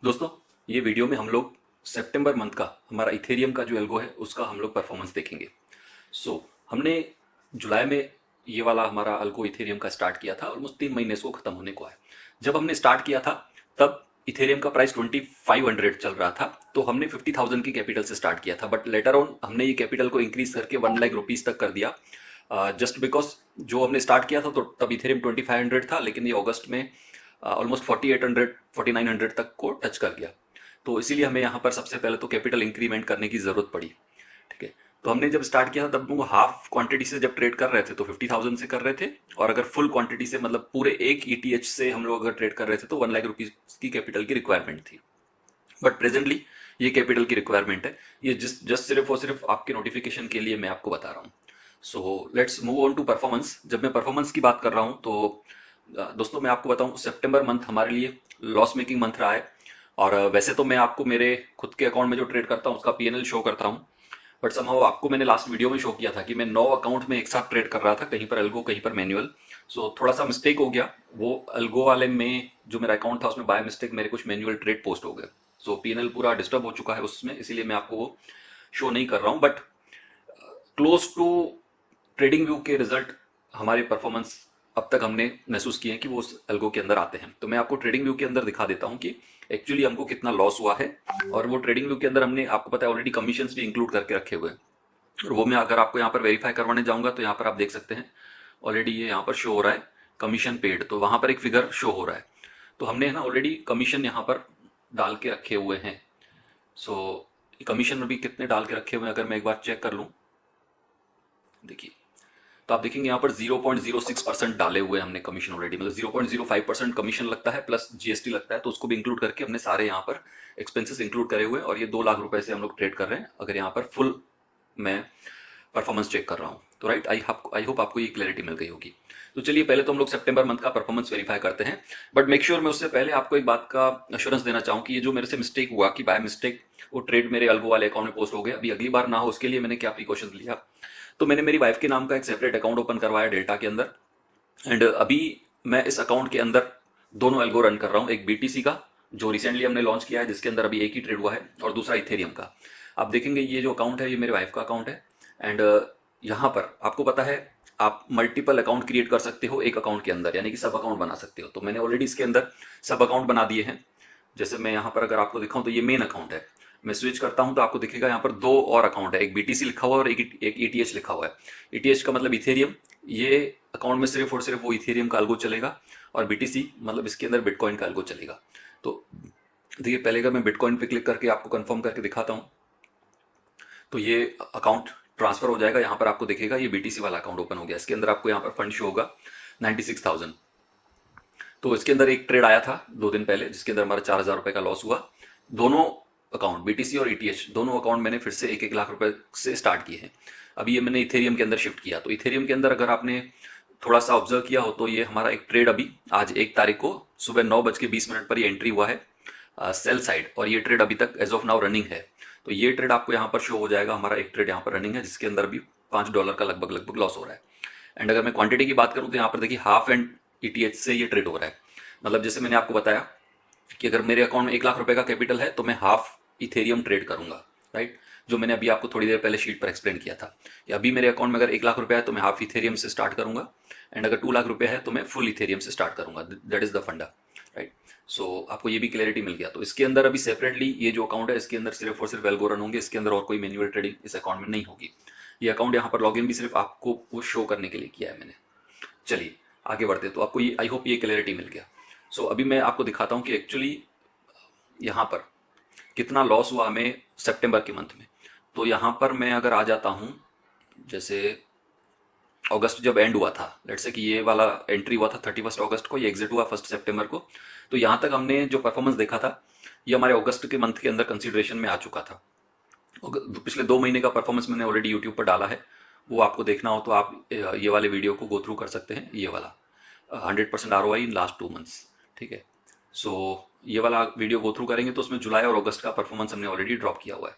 दोस्तों, ये वीडियो में हम लोग सितंबर मंथ का हमारा इथेरियम का जो एल्गो है उसका हम लोग परफॉर्मेंस देखेंगे। हमने जुलाई में ये वाला हमारा अल्गो इथेरियम का स्टार्ट किया था, ऑलमोस्ट 3 महीने इसको खत्म होने को है। जब हमने स्टार्ट किया था तब इथेरियम का प्राइस 2500 चल रहा था, तो हमने 50,000 की कैपिटल से स्टार्ट किया था। बट लेटर ऑन हमने ये कैपिटल को इंक्रीज करके 1 लाख रुपीज तक कर दिया, जस्ट बिकॉज जो हमने स्टार्ट किया था तो तब इथेरियम 2500 था, लेकिन ये अगस्त में ऑलमोस्ट 4800 4900 तक को टच कर गया। तो इसीलिए हमें यहाँ पर सबसे पहले तो कैपिटल इंक्रीमेंट करने की ज़रूरत पड़ी। ठीक है, तो हमने जब स्टार्ट किया था तब वो हाफ क्वांटिटी से जब ट्रेड कर रहे थे तो 50,000 से कर रहे थे, और अगर फुल क्वांटिटी से मतलब पूरे एक ईटीएच से हम लोग अगर ट्रेड कर रहे थे तो 1 लाख रुपीज की कैपिटल की रिक्वायरमेंट थी। बट प्रेजेंटली ये कैपिटल की रिक्वायरमेंट है, ये जस्ट सिर्फ और सिर्फ आपके नोटिफिकेशन के लिए मैं आपको बता रहा हूँ। So let's move on to performance. जब मैं परफॉर्मेंस की बात कर रहा हूँ तो दोस्तों मैं आपको बताऊं, सितंबर मंथ हमारे लिए लॉस मेकिंग मंथ रहा है। और वैसे तो मैं आपको मेरे खुद के अकाउंट में जो ट्रेड करता हूँ उसका पीएनएल शो करता हूँ, बट समहाउ आपको मैंने लास्ट वीडियो में शो किया था कि मैं 9 अकाउंट में एक साथ ट्रेड कर रहा था, कहीं पर अल्गो कहीं पर मैनुअल। सो थोड़ा सा मिस्टेक हो गया, वो अल्गो वाले में जो मेरा अकाउंट था उसमें बाय मिस्टेक मेरे कुछ मैनुअल ट्रेड पोस्ट हो गए। सो पीएनएल पूरा डिस्टर्ब हो चुका है उसमें, इसीलिए मैं आपको वो शो नहीं कर रहा हूँ। But close to TradingView के रिजल्ट हमारे परफॉर्मेंस अब तक हमने महसूस किए हैं कि वो उस एल्गो के अंदर आते हैं। तो मैं आपको ट्रेडिंग व्यू के अंदर दिखा देता हूं कि एक्चुअली हमको कितना लॉस हुआ है। और वो ट्रेडिंग व्यू के अंदर हमने, आपको पता है, ऑलरेडी कमीशंस भी इंक्लूड करके रखे हुए हैं। और वो मैं अगर आपको यहाँ पर वेरीफाई करवाने जाऊंगा तो यहाँ पर आप देख सकते हैं ऑलरेडी ये यहाँ पर शो हो रहा है कमीशन पेड, तो वहां पर एक फिगर शो हो रहा है। तो हमने ना ऑलरेडी कमीशन यहाँ पर डाल के रखे हुए हैं। सो कमीशन में भी कितने डाल के रखे हुए हैं अगर मैं एक बार चेक कर लूँ, देखिए, तो आप देखेंगे यहाँ पर 0.06% डाले हुए हैं हमने कमीशन ऑलरेडी, मतलब 0.05% कमीशन लगता है प्लस जीएसटी लगता है, तो उसको भी इंक्लूड करके हमने सारे यहाँ पर एक्सपेंसेस इंक्लूड करे हुए हैं। और ये 2 लाख रुपए से हम लोग ट्रेड कर रहे हैं अगर यहाँ पर फुल मैं परफॉर्मेंस चेक कर रहा हूँ तो। राइट, आई होप आपको ये क्लैरिटी मिल गई होगी। तो चलिए पहले तो हम लोग सितंबर मंथ का परफॉर्मेंस वेरीफाई करते हैं। बट मेक श्योर मैं उससे पहले आपको एक बात का अश्योरेंस देना चाहूँ कि ये जो मेरे से मिस्टेक हुआ कि बाय मिस्टेक वो ट्रेड मेरे अल्गो वाले अकाउंट में पोस्ट हो गए, अभी अगली बार ना हो उसके लिए मैंने क्या प्रिकॉशंस लिया। तो मैंने मेरी वाइफ के नाम का एक सेपरेट अकाउंट ओपन करवाया डेल्टा के अंदर। एंड अभी मैं इस अकाउंट के अंदर दोनों एल्गो रन कर रहा हूँ, एक बीटीसी का जो रिसेंटली हमने लॉन्च किया है जिसके अंदर अभी एक ही ट्रेड हुआ है, और दूसरा इथेरियम का। आप देखेंगे ये जो अकाउंट है ये मेरे वाइफ का अकाउंट है। एंड यहाँ पर आपको पता है आप मल्टीपल अकाउंट क्रिएट कर सकते हो एक अकाउंट के अंदर, यानी कि सब अकाउंट बना सकते हो। तो मैंने ऑलरेडी इसके अंदर सब अकाउंट बना दिए हैं। जैसे मैं यहाँ पर अगर आपको दिखाऊं तो ये मेन अकाउंट है, मैं स्विच करता हूं तो आपको दिखेगा यहाँ पर दो और अकाउंट है, एक बीटीसी लिखा हुआ है और एक ईटीएच लिखा हुआ है। ईटीएच का मतलब इथेरियम, ये अकाउंट में सिर्फ और सिर्फ वो इथेरियम का अल्गो चलेगा, और बीटीसी मतलब इसके अंदर बिटकॉइन का अल्गो चलेगा। तो देखिए पहले अगर मैं बिटकॉइन पे क्लिक करके आपको कंफर्म करके दिखाता हूँ तो ये अकाउंट ट्रांसफर हो जाएगा। यहाँ पर आपको दिखेगा ये बीटीसी वाला अकाउंट ओपन हो गया, इसके अंदर आपको यहाँ पर फंड शो होगा 96,000। तो इसके अंदर एक ट्रेड आया था 2 दिन पहले जिसके अंदर हमारा 4,000 रुपए का लॉस हुआ। दोनों अकाउंट बीटीसी और ईटीएच दोनों अकाउंट मैंने फिर से 1-1 लाख रुपए से स्टार्ट किए हैं। अभी ये मैंने इथेरियम के अंदर शिफ्ट किया, तो इथेरियम के अंदर अगर आपने थोड़ा सा ऑब्जर्व किया हो तो ये हमारा एक ट्रेड अभी आज 1 तारीख को सुबह 9:20 पर ये एंट्री हुआ है सेल साइड, और ये ट्रेड अभी तक एज ऑफ नाउ रनिंग है। तो ये ट्रेड आपको यहाँ पर शो हो जाएगा, हमारा एक ट्रेड यहाँ पर रनिंग है जिसके अंदर अभी $5 का लगभग लगभग लॉस हो रहा है। एंड अगर मैं क्वांटिटी की बात करूँ तो यहाँ पर देखिए हाफ एंड ईटीएच से ये ट्रेड हो रहा है। मतलब जैसे मैंने आपको बताया कि अगर मेरे अकाउंट में 1 लाख रुपए का कैपिटल है तो मैं हाफ इथेरियम ट्रेड करूंगा। राइट, जो मैंने अभी आपको थोड़ी देर पहले शीट पर एक्सप्लेन किया था कि अभी मेरे अकाउंट में अगर 1 लाख रुपए है तो मैं हाफ इथेरियम से स्टार्ट करूंगा, एंड अगर 2 लाख रुपए है तो मैं फुल इथेरियम से स्टार्ट करूंगा। दैट इज द फंडा। राइट, सो आपको ये भी क्लैरिटी मिल गया। तो इसके अंदर अभी सेपरेटली ये जो अकाउंट है इसके अंदर सिर्फ और सिर्फ एल्गो रन होंगे, इसके अंदर और कोई मैन्युअल ट्रेडिंग इस अकाउंट में नहीं होगी। ये अकाउंट यहाँ पर लॉगिन भी सिर्फ आपको वो शो करने के लिए किया है मैंने। चलिए आगे बढ़ते, तो आपको ये आई होप ये क्लैरिटी मिल गया। सो अभी मैं आपको दिखाता हूँ कि एक्चुअली यहाँ पर कितना लॉस हुआ हमें सितंबर के मंथ में। तो यहाँ पर मैं अगर आ जाता हूँ, जैसे अगस्त जब एंड हुआ था, लेट्स से कि ये वाला एंट्री हुआ था 31 अगस्त को, ये एग्जिट हुआ 1 सितंबर को, तो यहाँ तक हमने जो परफॉर्मेंस देखा था ये हमारे अगस्त के मंथ के अंदर कंसिडरेशन में आ चुका था। पिछले 2 महीने का परफॉर्मेंस मैंने ऑलरेडी यूट्यूब पर डाला है, वो आपको देखना हो तो आप ये वाले वीडियो को गो थ्रू कर सकते हैं। ये वाला 100% ROI इन लास्ट 2 मंथ्स। ठीक है, सो ये वाला वीडियो गो थ्रू करेंगे तो उसमें जुलाई और अगस्त का परफॉर्मेंस हमने ऑलरेडी ड्रॉप किया हुआ है।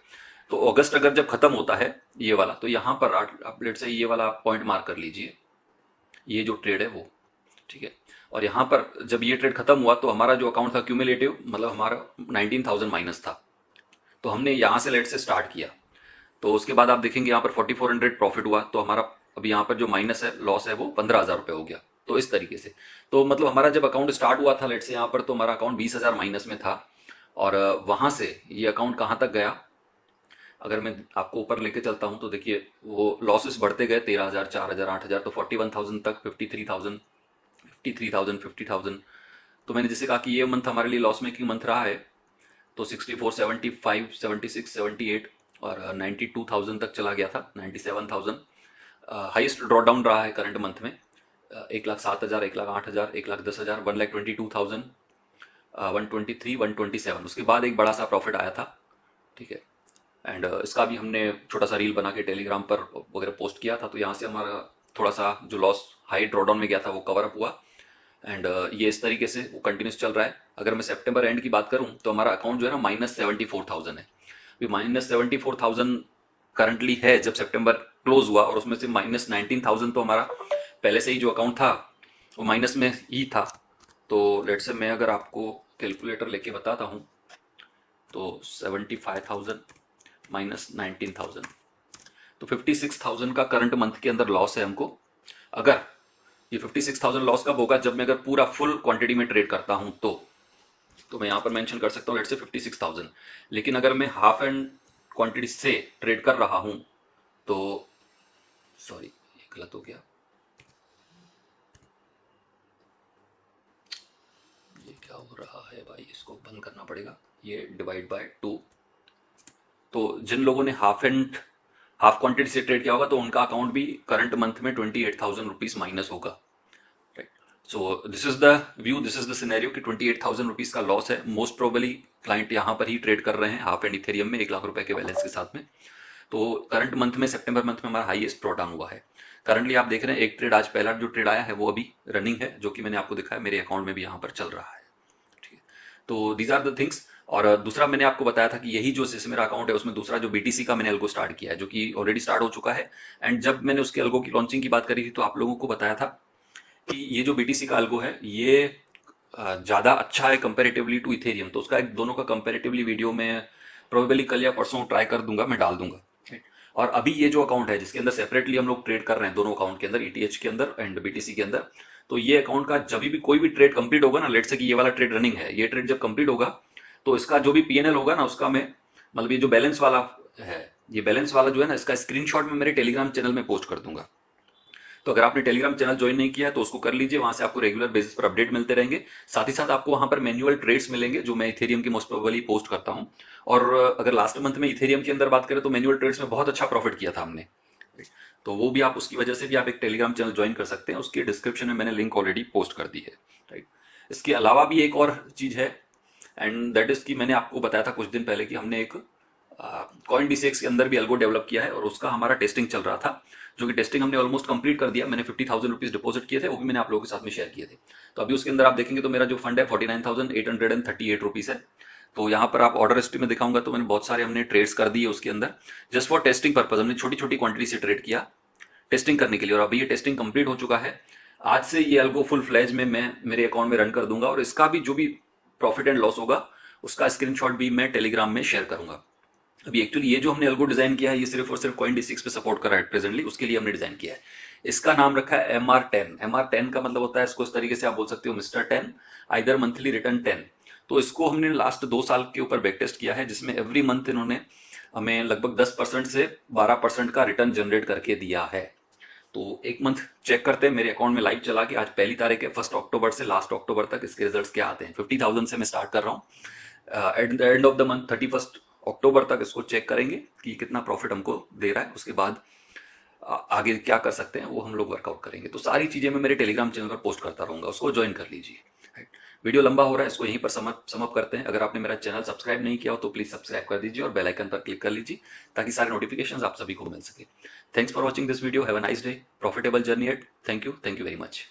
तो अगस्त अगर जब खत्म होता है ये वाला, तो यहाँ पर आप लेट से ये वाला पॉइंट मार्क कर लीजिए, ये जो ट्रेड है वो, ठीक है। और यहाँ पर जब ये ट्रेड खत्म हुआ तो हमारा जो अकाउंट था क्यूमुलेटिव, मतलब हमारा 19,000 माइनस था। तो हमने यहाँ से लेट से स्टार्ट किया, तो उसके बाद आप देखेंगे यहाँ पर 4400 प्रॉफिट हुआ, तो हमारा अभी यहाँ पर जो माइनस है, लॉस है, वो 15,000 रुपये हो गया। तो इस तरीके से, तो मतलब हमारा जब अकाउंट स्टार्ट हुआ था लेट से यहाँ पर, तो हमारा अकाउंट 20,000 माइनस में था। और वहाँ से ये अकाउंट कहाँ तक गया, अगर मैं आपको ऊपर लेके चलता हूँ तो देखिए वो लॉसेस बढ़ते गए, 13,000, 4,000, 8,000, तो 41,000 तक, 53,000, 53,000, 50,000। तो मैंने जैसे कहा कि ये मंथ हमारे लिए लॉस मेकिंग मंथ रहा है, तो 64, 75, 76, 78 और 92,000 तक चला गया था, 97,000। हाइस्ट ड्रॉ डाउन रहा है करंट मंथ में, 1,07,000, 1,08,000, 1,10,000, 1,22,000, 123, 127। उसके बाद एक बड़ा सा प्रॉफिट आया था, ठीक है। एंड इसका भी हमने छोटा सा रील बना के टेलीग्राम पर वगैरह पोस्ट किया था। तो यहाँ से हमारा थोड़ा सा जो लॉस हाई ड्रॉडाउन में गया था वो कवर अप हुआ। एंड ये इस तरीके से वो कंटिन्यूस चल रहा है। अगर मैं सितंबर एंड की बात करूँ तो हमारा अकाउंट जो है ना -74,000 है। अभी -74,000 करंटली है जब सितंबर क्लोज हुआ, और उसमें से -19,000 तो हमारा पहले से ही जो अकाउंट था वो माइनस में ही था। तो लेट से मैं अगर आपको कैलकुलेटर लेके बताता हूँ तो 75,000 -19,000, तो 56,000 का करंट मंथ के अंदर लॉस है हमको। अगर ये 56,000 लॉस कब होगा, जब मैं अगर पूरा फुल क्वांटिटी में ट्रेड करता हूं तो मैं यहां पर मेंशन कर सकता हूं लेट से 56,000। लेकिन अगर मैं हाफ एंड क्वांटिटी से ट्रेड कर रहा हूं तो, सॉरी ये गलत हो गया, ये क्या हो रहा है भाई, इसको बंद करना पड़ेगा, ये डिवाइड बाय 2। तो जिन लोगों ने हाफ क्वांटिटी से ट्रेड किया होगा तो उनका अकाउंट भी करंट मंथ में 28,000 रुपीज माइनस होगा, right. So this is the view, this is the scenario कि 28,000 रुपीज का लॉस है। मोस्ट प्रोबेबली क्लाइंट यहाँ पर ही ट्रेड कर रहे हैं हाफ एंड इथेरियम में 1 लाख रुपए के बैलेंस के साथ में। तो करंट मंथ में, सितंबर मंथ में हमारा हाईएस्ट ड्रॉडाउन हुआ है। करंटली आप देख रहे हैं एक ट्रेड, आज पहला जो ट्रेड आया है वो अभी रनिंग है, जो कि मैंने आपको दिखाया, मेरे अकाउंट में भी यहाँ पर चल रहा है, ठीक है। तो दीज आर द थिंग्स। और दूसरा मैंने आपको बताया था कि यही जो जैसे मेरा अकाउंट है उसमें दूसरा जो बीटीसी का मैंने अल्गो स्टार्ट किया है, जो कि ऑलरेडी स्टार्ट हो चुका है। एंड जब मैंने उसके अल्गो की लॉन्चिंग की बात करी थी तो आप लोगों को बताया था कि ये जो बीटीसी का अल्गो है ये ज़्यादा अच्छा है कंपेरेटिवली टू इथेरियम। तो उसका एक दोनों का कंपेरेटिवली वीडियो मैं प्रोबेबली कल या परसों ट्राई कर दूंगा, मैं डाल दूंगा। और अभी ये जो अकाउंट है जिसके अंदर सेपरेटली हम लोग ट्रेड कर रहे हैं दोनों अकाउंट के अंदर, ईटीएच के अंदर एंड बीटीसी के अंदर, तो ये अकाउंट का जब भी कोई भी ट्रेड कंप्लीट होगा ना, लेट से कि ये वाला ट्रेड रनिंग है, ये ट्रेड जब कंप्लीट होगा तो इसका जो भी पीएनएल होगा ना, उसका मैं मतलब ये जो बैलेंस वाला है, ये बैलेंस वाला जो है ना, इसका स्क्रीनशॉट में मेरे टेलीग्राम चैनल में पोस्ट कर दूंगा। तो अगर आपने टेलीग्राम चैनल ज्वाइन नहीं किया है तो उसको कर लीजिए, वहां से आपको रेगुलर बेसिस पर अपडेट मिलते रहेंगे। साथ ही साथ आपको वहां पर मैनुअल ट्रेड्स मिलेंगे जो मैं इथेरियम की मोस्ट प्रोबेबली पोस्ट करता हूं। और अगर लास्ट मंथ में इथेरियम के अंदर बात करें तो मैनुअल ट्रेड्स में बहुत अच्छा प्रॉफिट किया था हमने, तो वो भी आप, उसकी वजह से भी आप एक टेलीग्राम चैनल ज्वाइन कर सकते हैं। उसकी डिस्क्रिप्शन में मैंने लिंक ऑलरेडी पोस्ट कर दी है, राइट। इसके अलावा भी एक और चीज़ है, एंड दैट इज कि मैंने आपको बताया था कुछ दिन पहले कि हमने एक कॉइन डीसीएक्स के अंदर भी अल्गो डेवलप किया है, और उसका हमारा टेस्टिंग चल रहा था, जो कि टेस्टिंग हमने ऑलमोस्ट कंप्लीट कर दिया। मैंने 50,000 रुपीज डिपॉजिट किए थे, वो भी मैंने आप लोगों के साथ में शेयर किए थे। तो अभी उसके अंदर आप देखेंगे तो मेरा जो फंड है 49,838 रुपीज है। तो यहाँ पर आप ऑर्डर हिस्ट्री में दिखाऊंगा तो मैंने बहुत सारे हमने ट्रेड्स कर दिए उसके अंदर, जस्ट फॉर टेस्टिंग पर्पज। हमने छोटी छोटी क्वांटिटी से ट्रेड किया टेस्टिंग करने के लिए, और अभी ये टेस्टिंग कंप्लीट हो चुका है। आज से ये अल्गो फुल फ्लैज में मैं मेरे अकाउंट में रन कर दूंगा, और इसका भी जो भी प्रॉफिट एंड लॉस होगा उसका स्क्रीनशॉट भी मैं टेलीग्राम में शेयर करूंगा। अभी एक्चुअली ये जो हमने अल्गो डिजाइन किया है ये सिर्फ और सिर्फ कॉइन डीसीएक्स पे सपोर्ट कर रहा है प्रेजेंटली, उसके लिए हमने डिजाइन किया है। इसका नाम रखा है MR10। MR10 का मतलब होता है, इसको इस तरीके से आप बोल सकते हो मिस्टर 10, आइदर मंथली रिटर्न 10। तो इसको हमने लास्ट 2 साल के ऊपर बैक टेस्ट किया है, जिसमें एवरी मंथ इन्होंने हमें लगभग 10% से 12% का रिटर्न जनरेट करके दिया है। तो एक मंथ चेक करते हैं मेरे अकाउंट में लाइव चला के, आज पहली तारीख है, 1 अक्टूबर से लास्ट अक्टूबर तक इसके रिजल्ट्स क्या आते हैं। 50,000 से मैं स्टार्ट कर रहा हूँ। At the end of the month 31 अक्टूबर तक इसको चेक करेंगे कि कितना प्रॉफिट हमको दे रहा है। उसके बाद आगे क्या कर सकते हैं वो हम लोग वर्कआउट करेंगे। तो सारी चीज़ें मैं मेरे टेलीग्राम चैनल पर पोस्ट करता रहूँगा, उसको ज्वाइन कर लीजिए। वीडियो लंबा हो रहा है, इसको यहीं पर समअप करते हैं। अगर आपने मेरा चैनल सब्सक्राइब नहीं किया हो तो प्लीज़ सब्सक्राइब कर दीजिए और बेल आइकन पर क्लिक कर लीजिए ताकि सारे नोटिफिकेशंस आप सभी को मिल सके। Thanks for watching this video, have a nice day, profitable journey at. Thank you very much.